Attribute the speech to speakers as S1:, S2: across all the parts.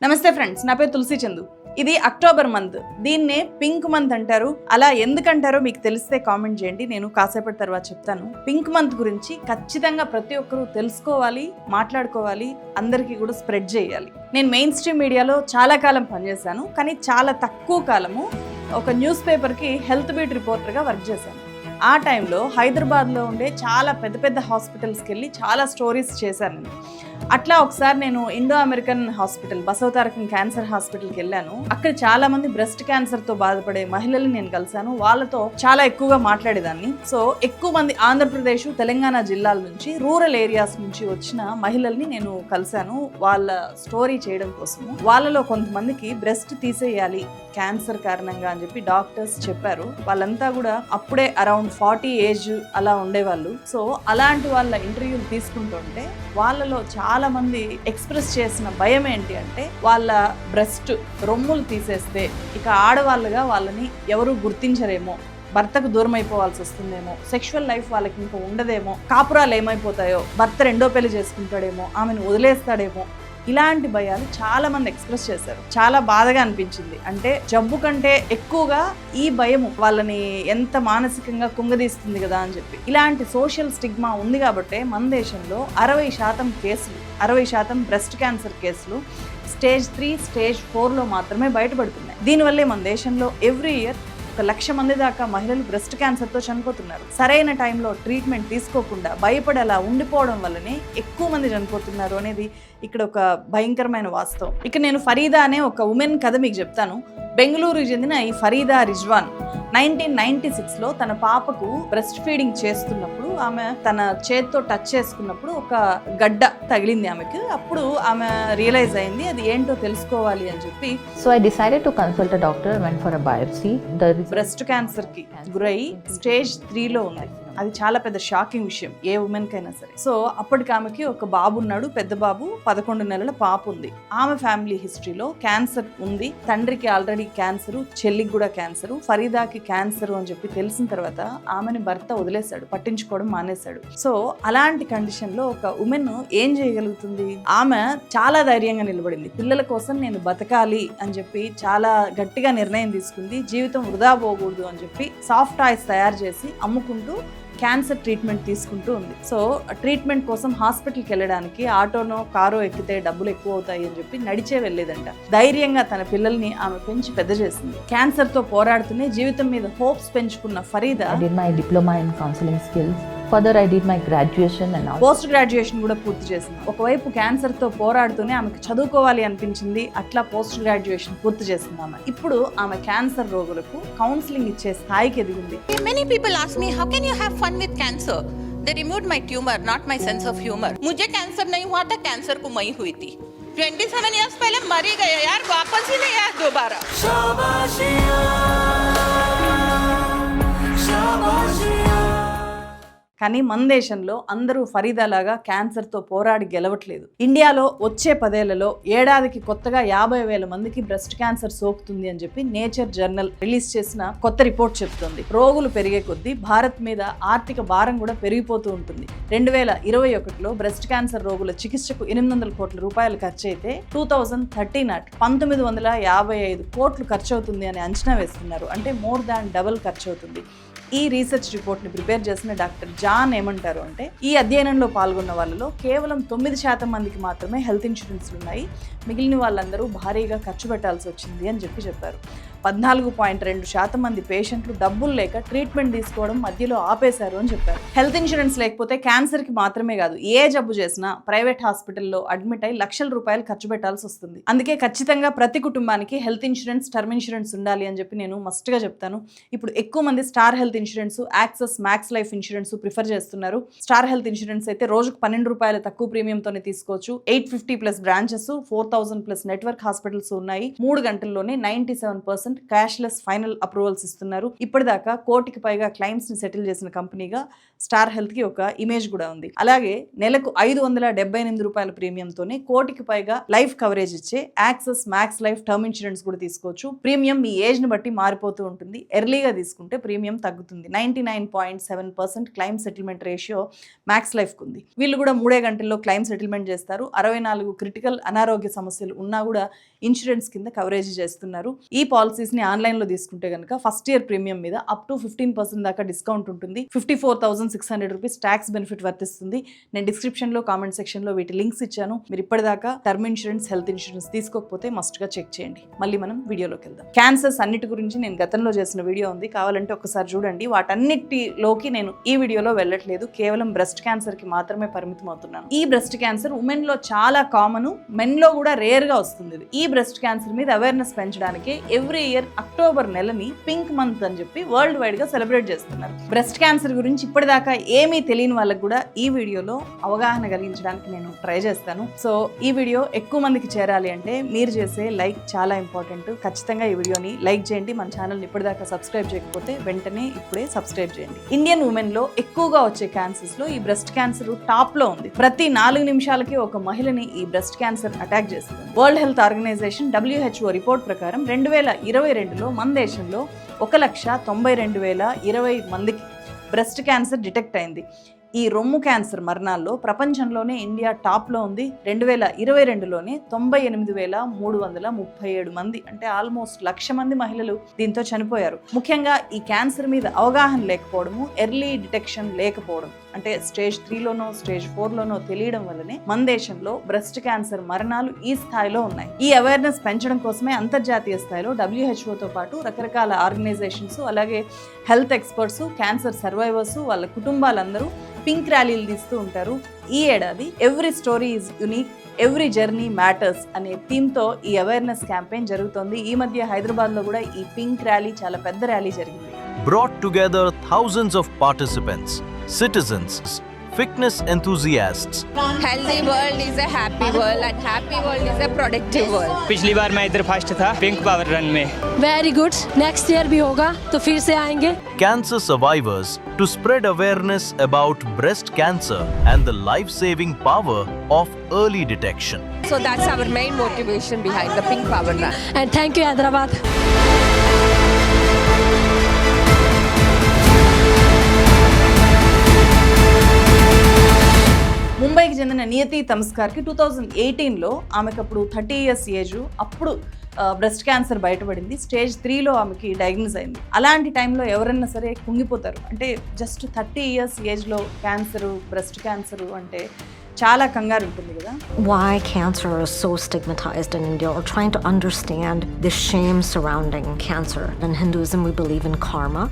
S1: నమస్తే ఫ్రెండ్స్, నా పేరు తులసి చందు. ఇది అక్టోబర్ మంత్. దీన్నే పింక్ మంత్ అంటారు. అలా ఎందుకంటారో మీకు తెలిస్తే కామెంట్ చేయండి, నేను కాసేపటి తర్వాత చెప్తాను. పింక్ మంత్ గురించి ఖచ్చితంగా ప్రతి ఒక్కరూ తెలుసుకోవాలి, మాట్లాడుకోవాలి, అందరికీ కూడా స్ప్రెడ్ చేయాలి. నేను మెయిన్ స్ట్రీమ్ మీడియాలో చాలా కాలం పనిచేశాను, కానీ చాలా తక్కువ కాలము ఒక న్యూస్ పేపర్కి హెల్త్ బీట్ రిపోర్టర్గా వర్క్ చేశాను. ఆ టైంలో హైదరాబాద్లో ఉండే చాలా పెద్ద పెద్ద హాస్పిటల్స్కి వెళ్ళి చాలా స్టోరీస్ చేశాను నేను. అట్లా ఒకసారి నేను Indo American hospital, Basavatarakam cancer హాస్పిటల్కి వెళ్ళాను. అక్కడ చాలా మంది బ్రెస్ట్ క్యాన్సర్తో బాధపడే మహిళల్ని నేను కలిశాను. వాళ్ళతో చాలా ఎక్కువగా మాట్లాడేదాన్ని. సో ఎక్కువ మంది ఆంధ్రప్రదేశ్, తెలంగాణ జిల్లాల నుంచి, రూరల్ ఏరియాస్ నుంచి వచ్చిన మహిళల్ని నేను కలిశాను వాళ్ళ స్టోరీ చేయడం కోసము. వాళ్ళలో కొంతమందికి బ్రెస్ట్ తీసేయాలి క్యాన్సర్ కారణంగా అని చెప్పి డాక్టర్స్ చెప్పారు. వాళ్ళంతా కూడా అప్పుడే అరౌండ్ 40 ఏజ్ అలా ఉండేవాళ్ళు. సో అలాంటి వాళ్ళ ఇంటర్వ్యూలు తీసుకుంటుంటే వాళ్ళలో చాలా మంది ఎక్స్ప్రెస్ చేసిన భయం ఏంటి అంటే, వాళ్ళ బ్రెస్ట్ రొమ్ములు తీసేస్తే ఇక ఆడవాళ్ళుగా వాళ్ళని ఎవరు గుర్తించరేమో, భర్తకు దూరం అయిపోవాల్సి వస్తుందేమో, సెక్షువల్ లైఫ్ వాళ్ళకి ఇంకా ఉండదేమో, కాపురాలు ఏమైపోతాయో, భర్త రెండో పెళ్లి చేసుకుంటాడేమో, ఆమెను వదిలేస్తాడేమో, ఇలాంటి భయాలు చాలా మంది ఎక్స్ప్రెస్ చేశారు. చాలా బాధగా అనిపించింది. అంటే జబ్బు కంటే ఎక్కువగా ఈ భయము వాళ్ళని ఎంత మానసికంగా కుంగదీస్తుంది కదా అని చెప్పి. ఇలాంటి సోషల్ స్టిగ్మా ఉంది కాబట్టి మన దేశంలో 60% కేసులు, 60% బ్రెస్ట్ క్యాన్సర్ కేసులు స్టేజ్ 3, స్టేజ్ 4లో మాత్రమే బయటపడుతున్నాయి. దీనివల్లే మన దేశంలో ఎవ్రీ ఇయర్ 1,00,000 మంది దాకా మహిళలు బ్రెస్ట్ క్యాన్సర్తో చనిపోతున్నారు. సరైన టైంలో ట్రీట్మెంట్ తీసుకోకుండా భయపడి అలా ఉండిపోవడం వల్లనే ఎక్కువ మంది చనిపోతున్నారు అనేది ఇక్కడ ఒక భయంకరమైన వాస్తవం. ఇక నేను ఫరీదా అనే ఒక ఉమెన్ కథ మీకు చెప్తాను. బెంగళూరుకు చెందిన ఈ ఫరీదా రిజ్వాన్ 1996లో తన పాపకు బ్రెస్ట్ ఫీడింగ్ చేస్తున్నప్పుడు ఆమె తన చేత్తో టచ్ చేసుకున్నప్పుడు ఒక గడ్డ తగిలింది ఆమెకి. అప్పుడు ఆమె రియలైజ్ అయింది అది ఏంటో తెలుసుకోవాలి అని చెప్పి.
S2: So I decided to consult a doctor, went for a biopsy.
S1: Breast cancer కి గురై స్టేజ్ 3లో ఉంది. అది చాలా పెద్ద షాకింగ్ విషయం ఏ ఉమెన్ కైనా సరే. సో అప్పటికి ఆమెకి ఒక బాబు ఉన్నాడు, పెద్ద బాబు, 11 నెలల పాప ఉంది. ఆమె ఫ్యామిలీ హిస్టరీలో క్యాన్సర్ ఉంది. తండ్రికి ఆల్రెడీ క్యాన్సరు, చెల్లికి కూడా క్యాన్సరు, ఫరీదాకి క్యాన్సరు అని చెప్పి తెలిసిన తర్వాత ఆమెని భర్త వదిలేశాడు, పట్టించుకోవడం మానేశాడు. సో అలాంటి కండిషన్ లో ఒక ఉమెన్ ఏం చేయగలుగుతుంది? ఆమె చాలా ధైర్యంగా నిలబడింది. పిల్లల కోసం నేను బతకాలి అని చెప్పి చాలా గట్టిగా నిర్ణయం తీసుకుంది. జీవితం వృధా పోకూడదు అని చెప్పి సాఫ్ట్ టాయ్స్ తయారు చేసి అమ్ముకుంటూ క్యాన్సర్ ట్రీట్మెంట్ తీసుకుంటూ ఉంది. సో ట్రీట్మెంట్ కోసం హాస్పిటల్కి వెళ్ళడానికి ఆటోనో కారో ఎక్కితే డబ్బులు ఎక్కువ అవుతాయి అని చెప్పి నడిచే వెళ్ళేదంట. ధైర్యంగా తన పిల్లల్ని ఆమె పెంచి పెద్ద చేసింది. క్యాన్సర్తో పోరాడుతూనే జీవితం మీద హోప్స్ పెంచుకున్న Farida
S2: I did my diploma in counseling skills. Further I did my graduation and now
S1: post graduation కూడా పూర్తి చేసింది. ఒకవైపు క్యాన్సర్తో పోరాడుతూనే ఆమెకు చదువుకోవాలి అనిపించింది. అట్లా పోస్ట్ గ్రాడ్యుయేషన్ పూర్తి చేసింది ఆమె. ఇప్పుడు ఆమె క్యాన్సర్ రోగులకు కౌన్సిలింగ్ ఇచ్చే స్థాయికి ఎదిగింది.
S3: Many people ask me, how can you have fun with cancer? They removed my tumor, not my sense of humor. मुझे कैंसर नहीं हुआ था, कैंसर को मैं हुई थी. 27 years पहले मर ही गया यार, वापस ही नहीं आया दोबारा.
S1: కానీ మన దేశంలో అందరూ ఫరీదా లాగా క్యాన్సర్తో పోరాడి గెలవట్లేదు. ఇండియాలో వచ్చే 10 ఏళ్లలో ఏడాదికి కొత్తగా 50,000 మందికి బ్రెస్ట్ క్యాన్సర్ సోకుతుంది అని చెప్పి నేచర్ జర్నల్ రిలీజ్ చేసిన కొత్త రిపోర్ట్ చెప్తుంది. రోగులు పెరిగే కొద్దీ భారత్ మీద ఆర్థిక భారం కూడా పెరిగిపోతూ ఉంటుంది. 2021లో బ్రెస్ట్ క్యాన్సర్ రోగుల చికిత్సకు 800 కోట్ల రూపాయలు ఖర్చు అయితే 2030 నాటి 1955 కోట్లు ఖర్చు అవుతుంది అని అంచనా వేస్తున్నారు. అంటే మోర్ దాన్ డబుల్ ఖర్చు అవుతుంది. ఈ రీసెర్చ్ రిపోర్ట్ని ప్రిపేర్ చేసిన డాక్టర్ జాన్ ఏమంటారు అంటే, ఈ అధ్యయనంలో పాల్గొన్న వాళ్ళలో కేవలం 9% మందికి మాత్రమే హెల్త్ ఇన్సూరెన్స్ ఉన్నాయి. మిగిలిన వాళ్ళందరూ భారీగా ఖర్చు పెట్టాల్సి వచ్చింది అని చెప్పారు. 14.2% మంది పేషెంట్లు డబ్బులు లేక ట్రీట్మెంట్ తీసుకోవడం మధ్యలో ఆపేశారు అని చెప్పారు. హెల్త్ ఇన్సూరెన్స్ లేకపోతే క్యాన్సర్కి మాత్రమే కాదు, ఏ జబ్బు చేసినా ప్రైవేట్ హాస్పిటల్లో అడ్మిట్ అయి లక్షల రూపాయలు ఖర్చు పెట్టాల్సి వస్తుంది. అందుకే ఖచ్చితంగా ప్రతి కుటుంబానికి హెల్త్ ఇన్సూరెన్స్, టర్మ్ ఇన్సూరెన్స్ ఉండాలి అని చెప్పి నేను మస్ట్గా చెప్తాను. ఇప్పుడు ఎక్కువ మంది star health insurance, access max life insurance prefer చేస్తున్నారు. స్టార్ హెల్త్ ఇన్సూరెన్స్ అయితే రోజుకు 12 రూపాయలు తక్కువ ప్రీమియంతోనే తీసుకోవచ్చు. 850+ బ్రాంచెస్, 4,000+ నెట్వర్క్ హాస్పిటల్స్ ఉన్నాయి. 3 గంటల్లోనే 97% 100% క్యాష్లెస్ ఫైనల్ అప్రూవల్స్ ఇస్తున్నారు. ఇప్పటిదాకా 1 కోటికి పైగా క్లైమ్స్ ని సెటిల్ చేసిన కంపెనీగా స్టార్ హెల్త్ కి ఒక ఇమేజ్ కూడా ఉంది. అలాగే నెలకు 578 రూపాయల ప్రీమియంతోనే 1 కోటికి పైగా లైఫ్ కవరేజ్ ఇచ్చే access max life term insurance కూడా తీసుకోవచ్చు. ప్రీమియం మీ ఏజ్ ని బట్టి మారిపోతూ ఉంటుంది. ఎర్లీగా తీసుకుంటే ప్రీమియం తగ్గుతుంది. 99.7% claim settlement ratio max life కు ఉంది. వీళ్ళు కూడా 3 గంటల్లో క్లైమ్ సెటిల్మెంట్ చేస్తారు. 64 క్రిటికల్ అనారోగ్య సమస్యలు ఉన్నా కూడా ఇన్సూరెన్స్ కింద కవరేజ్ చేస్తున్నారు. ఈ పాలసీస్ ని ఆన్లైన్ లో తీసుకుంటే కనుక ఫస్ట్ ఇయర్ ప్రీమియం మీద అప్ టు 15% దాకా డిస్కౌంట్ ఉంటుంది. 54,600 రూపీస్ ట్యాక్స్ బెనిఫిట్ వర్తిస్తుంది. నేను డిస్క్రిప్షన్ లో కామెంట్ సెక్షన్ లో వీటి లింక్స్ ఇచ్చాను. మీరు ఇప్పటిదాకా టర్మ్ ఇన్సూరెన్స్ హెల్త్ ఇన్సూరెన్స్ తీసుకోకపోతే మస్ట్ గా చెక్ చేయండి. మళ్ళీ మనం వీడియోలోకి వెళ్దాం. క్యాన్సర్స్ అన్నిటి గురించి నేను గతంలో చేసిన వీడియో ఉంది, కావాలంటే ఒకసారి చూడండి. వాటన్నిటిలోకి నేను ఈ వీడియోలో వెళ్ళట్లేదు, కేవలం బ్రెస్ట్ క్యాన్సర్ కి మాత్రమే పరిమితం అవుతున్నాను. ఈ బ్రెస్ట్ క్యాన్సర్ ఉమెన్ లో చాలా కామన్, మెన్ లో కూడా రేర్ గా వస్తుంది. ఈ బ్రెస్ట్ క్యాన్సర్ మీద అవేర్నెస్ పెంచడానికి ఎవ్రీ ఇయర్ అక్టోబర్ నెలని పింక్ మంత్ అని చెప్పి వరల్డ్ వైడ్ గా సెలబ్రేట్ చేస్తున్నారు. బ్రెస్ట్ క్యాన్సర్ గురించి ఇప్పటిదాకా ఏమీ తెలియని వాళ్ళకి కూడా ఈ వీడియోలో అవగాహన కలిగించడానికి నేను ట్రై చేస్తాను. సో ఈ వీడియో ఎక్కువ మందికి చేరాలి అంటే మీరు చేసే లైక్ చాలా ఇంపార్టెంట్. ఖచ్చితంగా ఈ వీడియోని లైక్ చేయండి. మన ఛానల్ ఇప్పటిదాకా సబ్స్క్రైబ్ చేయకపోతే వెంటనే ఇప్పుడే సబ్స్క్రైబ్ చేయండి. ఇండియన్ ఉమెన్ లో ఎక్కువగా వచ్చే క్యాన్సర్స్ లో ఈ బ్రెస్ట్ క్యాన్సర్ టాప్ లో ఉంది. ప్రతి 4 నిమిషాలకి ఒక మహిళని ఈ బ్రెస్ట్ క్యాన్సర్ అటాక్ చేస్తుంది. World health organization WHO report ప్రకారం 2022లో మన దేశంలో 1,92,020 మందికి బ్రెస్ట్ క్యాన్సర్ డిటెక్ట్ అయింది. ఈ రొమ్ము క్యాన్సర్ మరణాల్లో ప్రపంచంలోనే ఇండియా టాప్లో ఉంది. 2022లోనే 98,337 మంది, అంటే ఆల్మోస్ట్ 1,00,000 మంది మహిళలు దీంతో చనిపోయారు. ముఖ్యంగా ఈ క్యాన్సర్ మీద అవగాహన లేకపోవడము, ఎర్లీ డిటెక్షన్ లేకపోవడం, అంటే స్టేజ్ 3లోనో స్టేజ్ 4లోనో తెలియడం వల్లనే మన దేశంలో బ్రెస్ట్ క్యాన్సర్ మరణాలు ఈ స్థాయిలో ఉన్నాయి. ఈ అవేర్నెస్ పెంచడం కోసమే అంతర్జాతీయ స్థాయిలో WHOతో పాటు రకరకాల ఆర్గనైజేషన్స్, అలాగే హెల్త్ ఎక్స్పర్ట్స్, క్యాన్సర్ సర్వైవర్స్, వాళ్ళ కుటుంబాలందరూ పింక్ ర్యాలీలు తీస్తూ ఉంటారు. ఈ ఏడాది every story is unique, every journey matters అనే థీమ్తో ఈ అవేర్నెస్ క్యాంపెయిన్ జరుగుతోంది. ఈ మధ్య హైదరాబాద్లో కూడా ఈ పింక్ ర్యాలీ చాలా పెద్ద ర్యాలీ జరిగింది.
S4: Brought together thousands of participants, citizens, fitness enthusiasts.
S5: Healthy world is a happy world and happy world is a productive world.
S6: पिछली बार मैं इधर फर्स्ट था पिंक पावर रन में.
S7: वेरी गुड, नेक्स्ट ईयर भी होगा तो फिर से आएंगे.
S4: Cancer survivors to spread awareness about breast cancer and the life-saving power of early detection.
S5: So that's our main motivation behind the Pink Power Run.
S7: And thank you Hyderabad.
S1: ముంబైకి చెందిన నియతి తమస్కార్కి 2018లో ఆమెకు అప్పుడు 30 years ఏజ్. అప్పుడు breast cancer బయటపడింది. Stage 3లో ఆమెకి diagnose అయింది. అలాంటి టైంలో ఎవరన్నా సరే కుంగిపోతారు. అంటే జస్ట్ 30 years ఏజ్లో క్యాన్సరు, బ్రెస్ట్ క్యాన్సరు అంటే చాలా కంగారు ఉంటుంది కదా.
S8: Why cancer is so stigmatized in India, or trying to understand the shame surrounding cancer. In Hinduism, we believe in karma.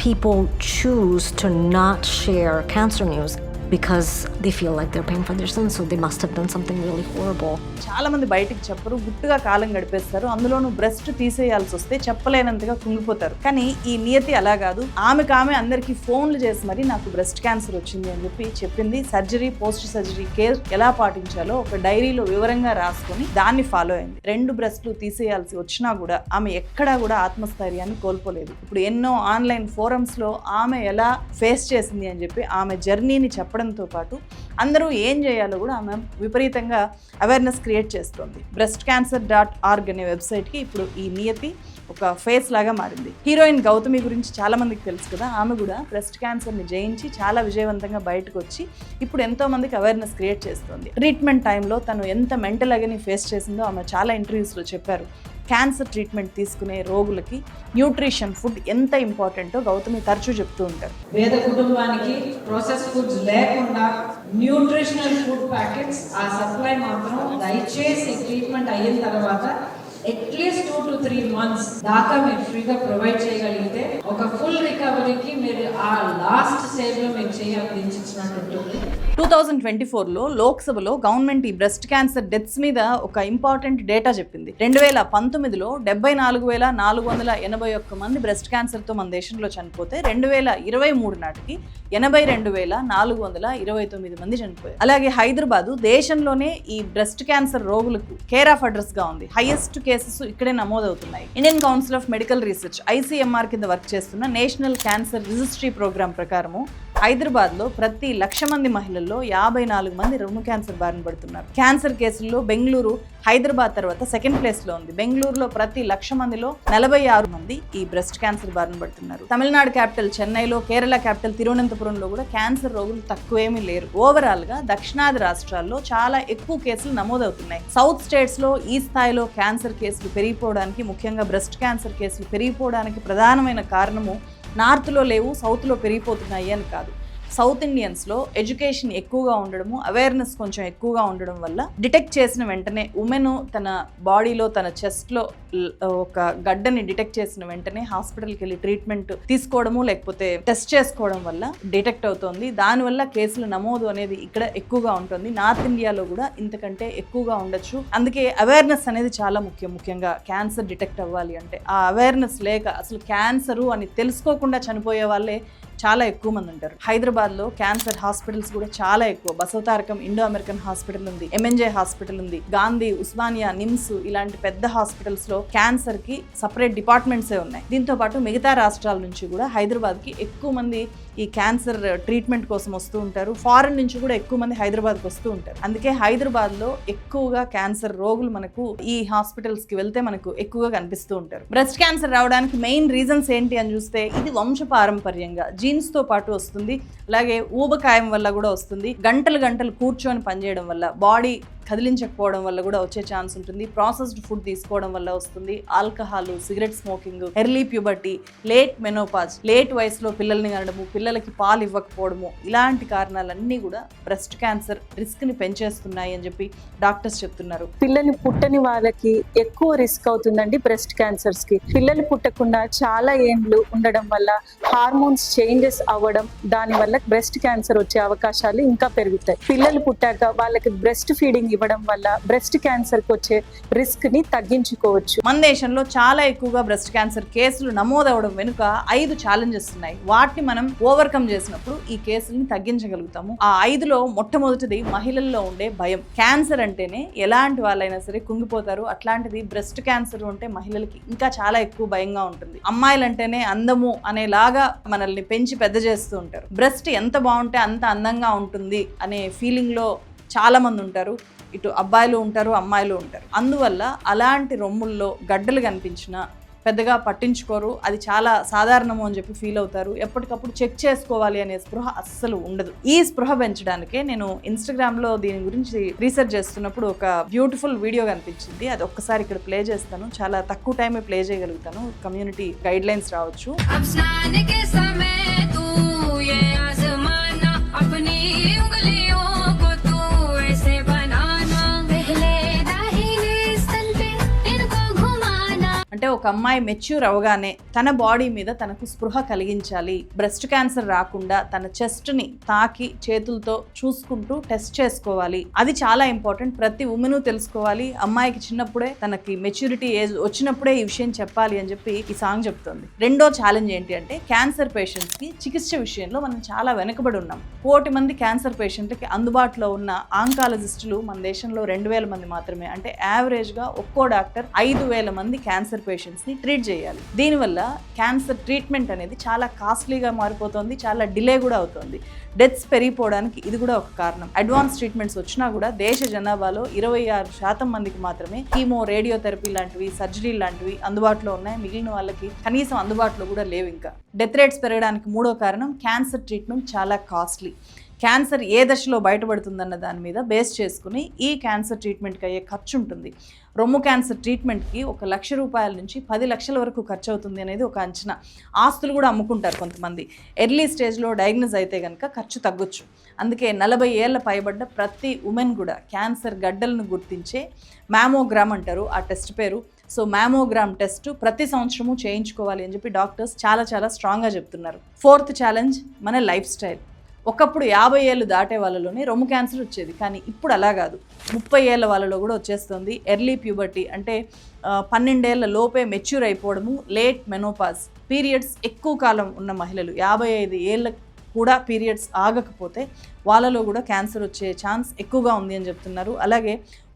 S8: People choose to not share cancer news because they feel like they're paying for their sins, so they must have done something really horrible.
S1: చాలా మంది బయటికి చెప్పరు, గుట్టుగా కాలం గడిపేస్తారు. అందులోనూ breast తీసేయాల్సి వస్తే చెప్పలేనంతగా కుంగిపోతారు. కానీ ఈ నియతి అలా కాదు. ఆమె అందరికీ ఫోన్లు చేసి మరి నాకు బ్రెస్ట్ క్యాన్సర్ వచ్చింది అని చెప్పి చెప్పింది. సర్జరీ, పోస్ట్ సర్జరీ కేర్ ఎలా పాటించాలో ఒక డైరీలో వివరంగా రాసుకొని దాన్ని ఫాలో అయింది. 2 బ్రెస్ట్లు తీసేయాల్సి వచ్చినా కూడా ఆమె ఎక్కడా కూడా ఆత్మస్థైర్యాన్ని కోల్పోలేదు. ఇప్పుడు ఎన్నో ఆన్లైన్ ఫోరమ్స్లో ఆమె ఎలా ఫేస్ చేసింది అని చెప్పి ఆమె జర్నీని చెప్పడంతో పాటు అందరూ ఏం చేయాలో కూడా ఆమె విపరీతంగా అవేర్నెస్ క్రియేట్ చేస్తుంది. breastcancer.org అనే వెబ్సైట్కి ఇప్పుడు ఈ నియతి ఒక ఫేస్ లాగా మారింది. హీరోయిన్ గౌతమి గురించి చాలా మందికి తెలుసు కదా. ఆమె కూడా బ్రెస్ట్ క్యాన్సర్ని జయించి చాలా విజయవంతంగా బయటకు వచ్చి ఇప్పుడు ఎంతో మందికి అవేర్నెస్ క్రియేట్ చేస్తుంది. ట్రీట్మెంట్ టైంలో తను ఎంత మెంటల్ అగని ఫేస్ చేసిందో ఆమె చాలా ఇంటర్వ్యూస్లో చెప్పారు. క్యాన్సర్ ట్రీట్మెంట్ తీసుకునే రోగులకి న్యూట్రిషన్ ఫుడ్ ఎంత ఇంపార్టెంటో గౌతమి తరచూ చెప్తూ ఉంటారు.
S9: పేద కుటుంబానికి ప్రాసెస్ ఫుడ్స్ లేకుండా న్యూట్రిషనల్ ఫుడ్ ప్యాకెట్స్ ఆ సప్లై మాత్రం దయచేసి ట్రీట్మెంట్ అయిన తర్వాత అట్లీస్ట్ 2 to 3 months దాకా మీరు ఫ్రీగా ప్రొవైడ్ చేయగలిగితే ఒక ఫుల్ రికవరీకి మీరు ఆ లాస్ట్ స్టేజ్లో మీరు చేయాలి దించినట్టు ఉంటుంది.
S1: 2024లో లోక్సభలో గవర్నమెంట్ ఈ బ్రెస్ట్ క్యాన్సర్ డెత్స్ మీద ఒక ఇంపార్టెంట్ డేటా చెప్పింది. 2019లో 74,481 మంది బ్రెస్ట్ క్యాన్సర్తో మన దేశంలో చనిపోతే 2023 నాటికి 82,429 మంది చనిపోయారు. అలాగే హైదరాబాద్ దేశంలోనే ఈ బ్రెస్ట్ క్యాన్సర్ రోగులకు కేర్ ఆఫ్ అడ్రస్ గా ఉంది. హైయెస్ట్ కేసెస్ ఇక్కడే నమోదవుతున్నాయి. Indian council of medical research ICMR కింద వర్క్ చేస్తున్న నేషనల్ క్యాన్సర్ రిజిస్ట్రీ ప్రోగ్రామ్ ప్రకారము హైదరాబాద్లో ప్రతి 1,00,000 మంది మహిళల్లో 54 మంది రొమ్ము క్యాన్సర్ బారిన పడుతున్నారు. క్యాన్సర్ కేసుల్లో బెంగళూరు హైదరాబాద్ తర్వాత సెకండ్ ప్లేస్లో ఉంది. బెంగళూరులో ప్రతి 1,00,000 మందిలో 46 మంది ఈ బ్రెస్ట్ క్యాన్సర్ బారిన పడుతున్నారు. తమిళనాడు క్యాపిటల్ చెన్నైలో, కేరళ క్యాపిటల్ తిరువనంతపురంలో కూడా క్యాన్సర్ రోగులు తక్కువేమీ లేరు. ఓవరాల్ గా దక్షిణాది రాష్ట్రాల్లో చాలా ఎక్కువ కేసులు నమోదవుతున్నాయి. సౌత్ స్టేట్స్ లో ఈ స్థాయిలో క్యాన్సర్ కేసులు పెరిగిపోవడానికి, ముఖ్యంగా బ్రెస్ట్ క్యాన్సర్ కేసులు పెరిగిపోవడానికి ప్రధానమైన కారణము నార్త్లో లేవు, సౌత్లో పెరిగిపోతున్నాయి అని కాదు. సౌత్ ఇండియన్స్లో ఎడ్యుకేషన్ ఎక్కువగా ఉండడము, అవేర్నెస్ కొంచెం ఎక్కువగా ఉండడం వల్ల డిటెక్ట్ చేసిన వెంటనే ఉమెన్ తన బాడీలో, తన చెస్ట్లో ఒక గడ్డని డిటెక్ట్ చేసిన వెంటనే హాస్పిటల్కి వెళ్ళి ట్రీట్మెంట్ తీసుకోవడము లేకపోతే టెస్ట్ చేసుకోవడం వల్ల డిటెక్ట్ అవుతుంది. దానివల్ల కేసుల నమోదు అనేది ఇక్కడ ఎక్కువగా ఉంటుంది. నార్త్ ఇండియాలో కూడా ఇంతకంటే ఎక్కువగా ఉండొచ్చు. అందుకే అవేర్నెస్ అనేది చాలా ముఖ్యం. ముఖ్యంగా క్యాన్సర్ డిటెక్ట్ అవ్వాలి అంటే ఆ అవేర్నెస్ లేక అసలు క్యాన్సరు అని తెలుసుకోకుండా చనిపోయే వాళ్ళే చాలా ఎక్కువ మంది ఉంటారు. హైదరాబాద్లో క్యాన్సర్ హాస్పిటల్స్ కూడా చాలా ఎక్కువ. బసవతారకం ఇండో అమెరికన్ హాస్పిటల్ ఉంది, MNJ హాస్పిటల్ ఉంది, గాంధీ, ఉస్మానియా, నిమ్స్ ఇలాంటి పెద్ద హాస్పిటల్స్లో క్యాన్సర్కి సపరేట్ డిపార్ట్మెంట్సే ఉన్నాయి. దీంతో పాటు మిగతా రాష్ట్రాల నుంచి కూడా హైదరాబాద్కి ఎక్కువ మంది ఈ క్యాన్సర్ ట్రీట్మెంట్ కోసం వస్తూ ఉంటారు. ఫారెన్ నుంచి కూడా ఎక్కువ మంది హైదరాబాద్కి వస్తూ ఉంటారు. అందుకే హైదరాబాద్లో ఎక్కువగా క్యాన్సర్ రోగులు మనకు ఈ హాస్పిటల్స్కి వెళ్తే మనకు ఎక్కువగా కనిపిస్తూ ఉంటారు. బ్రెస్ట్ క్యాన్సర్ రావడానికి మెయిన్ రీజన్స్ ఏంటి అని చూస్తే ఇది వంశపారంపర్యంగా జీన్స్ తో పాటు వస్తుంది. అలాగే ఊబకాయం వల్ల కూడా వస్తుంది. గంటలు గంటలు కూర్చొని పనిచేయడం వల్ల, బాడీ కదిలించకపోవడం వల్ల కూడా వచ్చే ఛాన్స్ ఉంటుంది. ప్రాసెస్డ్ ఫుడ్ తీసుకోవడం వల్ల వస్తుంది. Alcohol, cigarette smoking, early puberty, late menopause, late వయసులో పిల్లల్ని కనడము, పిల్లలకి పాలు ఇవ్వకపోవడము, ఇలాంటి కారణాలన్నీ కూడా బ్రెస్ట్ క్యాన్సర్ రిస్క్ ని పెంచేస్తున్నాయి అని చెప్పి డాక్టర్స్ చెప్తున్నారు.
S10: పిల్లలు పుట్టని వాళ్ళకి ఎక్కువ రిస్క్ అవుతుందండి బ్రెస్ట్ క్యాన్సర్స్ కి. పిల్లలు పుట్టకుండా చాలా ఏండ్లు ఉండడం వల్ల హార్మోన్స్ చేంజెస్ అవ్వడం, దాని వల్ల బ్రెస్ట్ క్యాన్సర్ వచ్చే అవకాశాలు ఇంకా పెరుగుతాయి. పిల్లలు పుట్టాక వాళ్ళకి బ్రెస్ట్ ఫీడింగ్ ఇవ్వడం వల్ల బ్రెస్ట్ క్యాన్సర్ కి వచ్చే రిస్క్ ని తగ్గించుకోవచ్చు.
S1: మన దేశంలో చాలా ఎక్కువగా బ్రెస్ట్ క్యాన్సర్ కేసులు నమోదవడం వెనుక 5 ఛాలెంజెస్ ఉన్నాయి. వాటిని మనం ఓవర్కమ్ చేసినప్పుడు ఈ కేసుల్ని తగ్గించగలుగుతాము. ఆ 5లో మొట్టమొదటిది మహిళల్లో ఉండే భయం. క్యాన్సర్ అంటేనే ఎలాంటి వాళ్ళైనా సరే కుంగిపోతారు. అట్లాంటిది బ్రెస్ట్ క్యాన్సర్ అంటే మహిళలకి ఇంకా చాలా ఎక్కువ భయంగా ఉంటుంది. అమ్మాయిలంటేనే అందము అనేలాగా మనల్ని పెంచి పెద్ద చేస్తూ ఉంటారు. బ్రెస్ట్ ఎంత బాగుంటే అంత అందంగా ఉంటుంది అనే ఫీలింగ్ లో చాలా మంది ఉంటారు. ఇటు అబ్బాయిలు ఉంటారు, అమ్మాయిలు ఉంటారు. అందువల్ల అలాంటి రొమ్ముల్లో గడ్డలు కనిపించినా పెద్దగా పట్టించుకోరు. అది చాలా సాధారణము అని చెప్పి ఫీల్ అవుతారు. ఎప్పటికప్పుడు చెక్ చేసుకోవాలి అనే స్పృహ అస్సలు ఉండదు. ఈ స్పృహ పెంచడానికే నేను ఇన్స్టాగ్రామ్లో దీని గురించి రీసెర్చ్ చేస్తున్నప్పుడు ఒక బ్యూటిఫుల్ వీడియో కనిపించింది. అది ఒక్కసారి ఇక్కడ ప్లే చేస్తాను. చాలా తక్కువ టైమే ప్లే చేయగలుగుతాను, కమ్యూనిటీ గైడ్ లైన్స్ రావచ్చు. అంటే ఒక అమ్మాయి మెచ్యూర్ అవగానే తన బాడీ మీద తనకు స్పృహ కలిగించాలి. బ్రెస్ట్ క్యాన్సర్ రాకుండా తన చెస్ట్ని తాకి చేతులతో చూసుకుంటూ టెస్ట్ చేసుకోవాలి. అది చాలా ఇంపార్టెంట్. ప్రతి ఉమెను తెలుసుకోవాలి. అమ్మాయికి చిన్నప్పుడే, తనకి మెచ్యూరిటీ ఏజ్ వచ్చినప్పుడే ఈ విషయం చెప్పాలి అని చెప్పి ఈ సాంగ్ చెప్తుంది. రెండో ఛాలెంజ్ ఏంటి అంటే క్యాన్సర్ పేషెంట్స్ కి చికిత్స విషయంలో మనం చాలా వెనుకబడి ఉన్నాం. 1 కోటి మంది క్యాన్సర్ పేషెంట్లకి అందుబాటులో ఉన్న ఆంకాలజిస్టులు మన దేశంలో 2,000 మంది మాత్రమే. అంటే యావరేజ్ గా ఒక్కో డాక్టర్ 5,000 మంది క్యాన్సర్ పేషెంట్స్ ని ట్రీట్ చేయాలి. దీనివల్ల క్యాన్సర్ ట్రీట్మెంట్ అనేది చాలా కాస్ట్లీగా మారిపోతుంది, చాలా డిలే కూడా అవుతుంది. డెత్స్ పెరిగిపోవడానికి ఇది కూడా ఒక కారణం. అడ్వాన్స్ ట్రీట్మెంట్స్ వచ్చినా కూడా దేశ జనాభాలో 26% మందికి మాత్రమే కీమో, రేడియోథెరపీ లాంటివి, సర్జరీ లాంటివి అందుబాటులో ఉన్నాయి. మిగిలిన వాళ్ళకి కనీసం అందుబాటులో కూడా లేవు. ఇంకా డెత్ రేట్స్ పెరగడానికి 3వ కారణం క్యాన్సర్ ట్రీట్మెంట్ చాలా కాస్ట్లీ. క్యాన్సర్ ఏ దశలో బయటపడుతుందన్న దాని మీద బేస్ చేసుకుని ఈ క్యాన్సర్ ట్రీట్మెంట్కి అయ్యే ఖర్చు ఉంటుంది. రొమ్ము క్యాన్సర్ ట్రీట్మెంట్కి 1,00,000 రూపాయల నుంచి 10 లక్షల వరకు ఖర్చు అవుతుంది అనేది ఒక అంచనా. ఆస్తులు కూడా అమ్ముకుంటారు కొంతమంది. ఎర్లీ స్టేజ్లో డయాగ్నోస్ అయితే కనుక ఖర్చు తగ్గొచ్చు. అందుకే 40 ఏళ్ళ పైబడ్డ ప్రతి ఉమెన్ కూడా క్యాన్సర్ గడ్డలను గుర్తించే మ్యామోగ్రామ్ అంటారు ఆ టెస్ట్ పేరు. సో మ్యామోగ్రామ్ టెస్ట్ ప్రతి సంవత్సరము చేయించుకోవాలి అని చెప్పి డాక్టర్స్ చాలా స్ట్రాంగ్గా చెప్తున్నారు. 4th ఛాలెంజ్ మన లైఫ్ స్టైల్. ఒకప్పుడు 50 ఏళ్ళు దాటే వాళ్ళలోనే రొమ్ము క్యాన్సర్ వచ్చేది, కానీ ఇప్పుడు అలా కాదు, 30 ఏళ్ళ వాళ్ళలో కూడా వచ్చేస్తుంది. ఎర్లీ ప్యూబర్టీ అంటే 12 ఏళ్ల లోపే మెచ్యూర్ అయిపోవడము, లేట్ మెనోపాజ్, పీరియడ్స్ ఎక్కువ కాలం ఉన్న మహిళలు 55 ఏళ్ళ కూడా పీరియడ్స్ ఆగకపోతే వాళ్ళలో కూడా క్యాన్సర్ వచ్చే ఛాన్స్ ఎక్కువగా ఉంది అని చెప్తున్నారు. అలాగే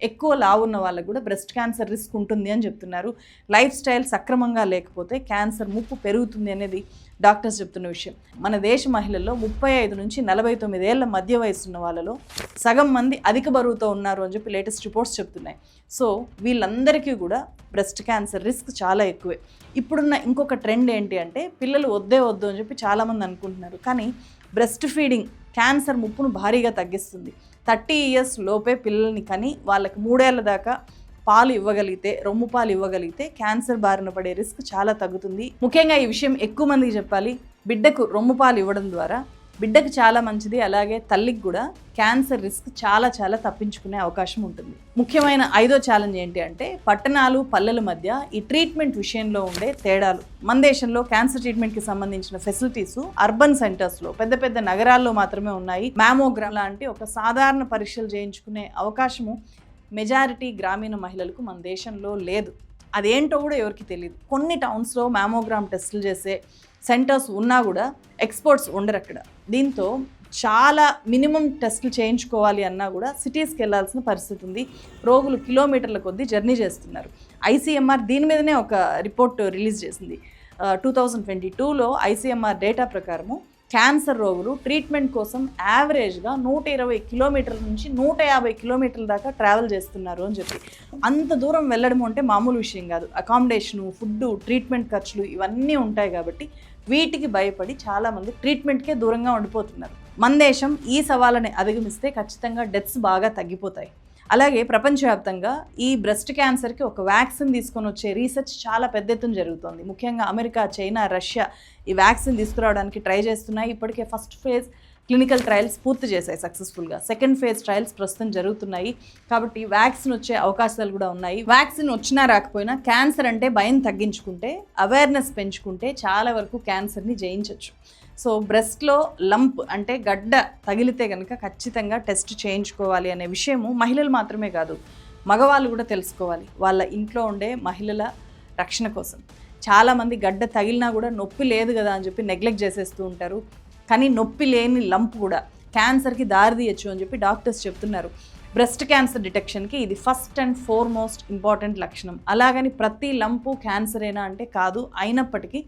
S1: ఎక్కువ లావు ఉన్న వాళ్ళకు కూడా బ్రెస్ట్ క్యాన్సర్ రిస్క్ ఉంటుంది అని చెప్తున్నారు. లైఫ్ స్టైల్ సక్రమంగా లేకపోతే క్యాన్సర్ ముప్పు పెరుగుతుంది అనేది డాక్టర్స్ చెప్తున్న విషయం. మన దేశ మహిళల్లో 35 నుంచి 49 ఏళ్ల మధ్య వయసు ఉన్న వాళ్ళలో సగం మంది అధిక బరువుతో ఉన్నారు అని చెప్పి లేటెస్ట్ రిపోర్ట్స్ చెప్తున్నాయి. సో వీళ్ళందరికీ కూడా బ్రెస్ట్ క్యాన్సర్ రిస్క్ చాలా ఎక్కువే. ఇప్పుడున్న ఇంకొక ట్రెండ్ ఏంటి అంటే పిల్లలు వద్దు అని చెప్పి చాలామంది అనుకుంటున్నారు, కానీ బ్రెస్ట్ ఫీడింగ్ క్యాన్సర్ ముప్పును భారీగా తగ్గిస్తుంది. 30 ఇయర్స్ లోపే పిల్లల్ని కని వాళ్ళకి 3 ఏళ్ల దాకా పాలు ఇవ్వగలిగితే, రొమ్ము పాలు ఇవ్వగలిగితే క్యాన్సర్ బారిన పడే రిస్క్ చాలా తగ్గుతుంది. ముఖ్యంగా ఈ విషయం ఎక్కువ మందికి చెప్పాలి. బిడ్డకు రొమ్ము పాలు ఇవ్వడం ద్వారా బిడ్డకు చాలా మంచిది, అలాగే తల్లికి కూడా క్యాన్సర్ రిస్క్ చాలా తప్పించుకునే అవకాశం ఉంటుంది. ముఖ్యమైన 5వ ఛాలెంజ్ ఏంటి అంటే పట్టణాలు పల్లెల మధ్య ఈ ట్రీట్మెంట్ విషయంలో ఉండే తేడాలు. మన దేశంలో క్యాన్సర్ ట్రీట్మెంట్కి సంబంధించిన ఫెసిలిటీస్ అర్బన్ సెంటర్స్లో పెద్ద నగరాల్లో మాత్రమే ఉన్నాయి. మ్యామోగ్రామ్ లాంటి ఒక సాధారణ పరీక్షలు చేయించుకునే అవకాశము మెజారిటీ గ్రామీణ మహిళలకు మన దేశంలో లేదు. అదేంటో కూడా ఎవరికి తెలియదు. కొన్ని టౌన్స్లో మ్యామోగ్రామ్ టెస్టులు చేసే సెంటర్స్ ఉన్నా కూడా ఎక్స్పర్ట్స్ ఉండరు అక్కడ. దీంతో చాలా మినిమం టెస్టులు చేయించుకోవాలి అన్నా కూడా సిటీస్కి వెళ్ళాల్సిన పరిస్థితి ఉంది. రోగులు కిలోమీటర్ల కొద్దీ జర్నీ చేస్తున్నారు. ICMR దీని మీదనే ఒక రిపోర్ట్ రిలీజ్ చేసింది. 2022లో ICMR డేటా ప్రకారము క్యాన్సర్ రోగులు ట్రీట్మెంట్ కోసం యావరేజ్గా 120 కిలోమీటర్ల నుంచి 150 కిలోమీటర్ల దాకా ట్రావెల్ చేస్తున్నారు అని చెప్పి. అంత దూరం వెళ్ళడం అంటే మామూలు విషయం కాదు. అకామిడేషను, ఫుడ్, ట్రీట్మెంట్ ఖర్చులు ఇవన్నీ ఉంటాయి కాబట్టి వీటికి భయపడి చాలామంది ట్రీట్మెంట్కే దూరంగా ఉండిపోతున్నారు. మన దేశం ఈ సవాళ్ళని అధిగమిస్తే ఖచ్చితంగా డెత్స్ బాగా తగ్గిపోతాయి. అలాగే ప్రపంచవ్యాప్తంగా ఈ బ్రెస్ట్ క్యాన్సర్కి ఒక వ్యాక్సిన్ తీసుకొని వచ్చే రీసెర్చ్ చాలా పెద్ద ఎత్తున జరుగుతుంది. ముఖ్యంగా అమెరికా, చైనా, రష్యా ఈ వ్యాక్సిన్ తీసుకురావడానికి ట్రై చేస్తున్నాయి. ఇప్పటికే ఫస్ట్ ఫేజ్ క్లినికల్ ట్రయల్స్ పూర్తి చేశాయి సక్సెస్ఫుల్గా. సెకండ్ ఫేజ్ ట్రయల్స్ ప్రస్తుతం జరుగుతున్నాయి. కాబట్టి వ్యాక్సిన్ వచ్చే అవకాశాలు కూడా ఉన్నాయి. వ్యాక్సిన్ వచ్చినా రాకపోయినా క్యాన్సర్ అంటే భయం తగ్గించుకుంటే, అవేర్నెస్ పెంచుకుంటే చాలా వరకు క్యాన్సర్ని జయించవచ్చు. సో బ్రెస్ట్లో లంప్ అంటే గడ్డ తగిలితే కనుక ఖచ్చితంగా టెస్ట్ చేయించుకోవాలి అనే విషయము మహిళలు మాత్రమే కాదు, మగవాళ్ళు కూడా తెలుసుకోవాలి. వాళ్ళ ఇంట్లో ఉండే మహిళల రక్షణ కోసం. చాలామంది గడ్డ తగిలినా కూడా నొప్పి లేదు కదా అని చెప్పి నెగ్లెక్ట్ చేసేస్తూ ఉంటారు. కానీ నొప్పి లేని లంప్ కూడా క్యాన్సర్కి దారితీయచ్చు అని చెప్పి డాక్టర్స్ చెప్తున్నారు. బ్రెస్ట్ క్యాన్సర్ డిటెక్షన్కి ఇది ఫస్ట్ అండ్ ఫార్మోస్ట్ ఇంపార్టెంట్ లక్షణం. అలాగని ప్రతి లంపు క్యాన్సరేనా అంటే కాదు. అయినప్పటికీ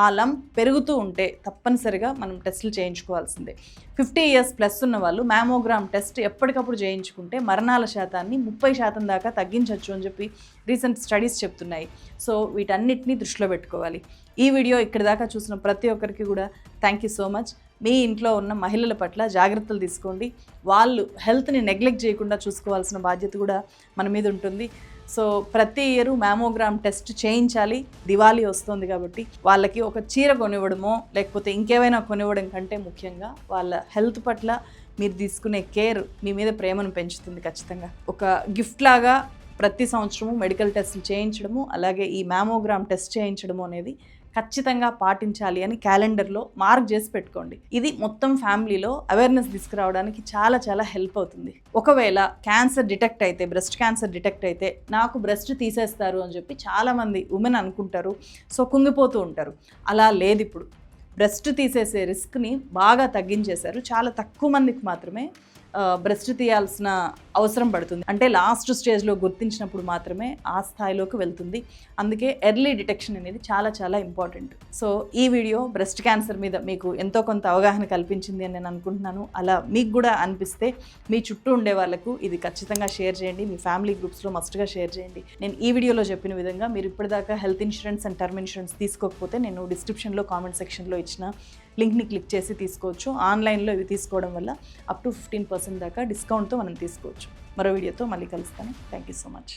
S1: ఆ లంప్ పెరుగుతూ ఉంటే తప్పనిసరిగా మనం టెస్టులు చేయించుకోవాల్సిందే. 50 ఇయర్స్ ప్లస్ ఉన్న వాళ్ళు మ్యామోగ్రామ్ టెస్ట్ ఎప్పటికప్పుడు చేయించుకుంటే మరణాల శాతాన్ని 30% దాకా తగ్గించవచ్చు అని చెప్పి రీసెంట్ స్టడీస్ చెప్తున్నాయి. సో వీటన్నిటిని దృష్టిలో పెట్టుకోవాలి. ఈ వీడియో ఇక్కడి దాకా చూసిన ప్రతి ఒక్కరికి కూడా థ్యాంక్ యూ సో మచ్. మీ ఇంట్లో ఉన్న మహిళల పట్ల జాగ్రత్తలు తీసుకోండి. వాళ్ళు హెల్త్ని నెగ్లెక్ట్ చేయకుండా చూసుకోవాల్సిన బాధ్యత కూడా మన మీద ఉంటుంది. సో ప్రతి ఇయర్ మ్యామోగ్రామ్ టెస్ట్ చేయించాలి. దివాళీ వస్తుంది కాబట్టి వాళ్ళకి ఒక చీర కొనివ్వడమో లేకపోతే ఇంకేమైనా కొనివ్వడం కంటే ముఖ్యంగా వాళ్ళ హెల్త్ పట్ల మీరు తీసుకునే కేర్ మీ మీద ప్రేమను పెంచుతుంది. ఖచ్చితంగా ఒక గిఫ్ట్ లాగా ప్రతి సంవత్సరము మెడికల్ టెస్టులు చేయించడము, అలాగే ఈ మ్యామోగ్రామ్ టెస్ట్ చేయించడము అనేది ఖచ్చితంగా పాటించాలి అని క్యాలెండర్లో మార్క్ చేసి పెట్టుకోండి. ఇది మొత్తం ఫ్యామిలీలో అవేర్నెస్ తీసుకురావడానికి చాలా హెల్ప్ అవుతుంది. ఒకవేళ క్యాన్సర్ డిటెక్ట్ అయితే, బ్రెస్ట్ క్యాన్సర్ డిటెక్ట్ అయితే నాకు బ్రెస్ట్ తీసేస్తారు అని చెప్పి చాలామంది ఉమెన్ అనుకుంటారు. సో కుంగిపోతూ ఉంటారు. అలా లేదు. ఇప్పుడు బ్రెస్ట్ తీసేసే రిస్క్ని బాగా తగ్గించేశారు. చాలా తక్కువ మందికి మాత్రమే బ్రెస్ట్ తీయాల్సిన అవసరం పడుతుంది. అంటే లాస్ట్ స్టేజ్లో గుర్తించినప్పుడు మాత్రమే ఆ స్థాయిలోకి వెళ్తుంది. అందుకే ఎర్లీ డిటెక్షన్ అనేది చాలా ఇంపార్టెంట్. సో ఈ వీడియో బ్రెస్ట్ క్యాన్సర్ మీద మీకు ఎంతో కొంత అవగాహన కల్పించింది అని నేను అనుకుంటున్నాను. అలా మీకు కూడా అనిపిస్తే మీ చుట్టూ ఉండే వాళ్ళకు ఇది ఖచ్చితంగా షేర్ చేయండి. మీ ఫ్యామిలీ గ్రూప్స్లో మస్ట్గా షేర్ చేయండి. నేను ఈ వీడియోలో చెప్పిన విధంగా మీరు ఇప్పటిదాకా health insurance and term insurance తీసుకోకపోతే నేను డిస్క్రిప్షన్లో కామెంట్ సెక్షన్లో ఇచ్చిన లింక్ని క్లిక్ చేసి తీసుకోవచ్చు. ఆన్లైన్లో ఇవి తీసుకోవడం వల్ల అప్ టు 15% దాకా డిస్కౌంట్తో మనం తీసుకోవచ్చు. మరో వీడియోతో మళ్ళీ కలుస్తాను. Thank you so much.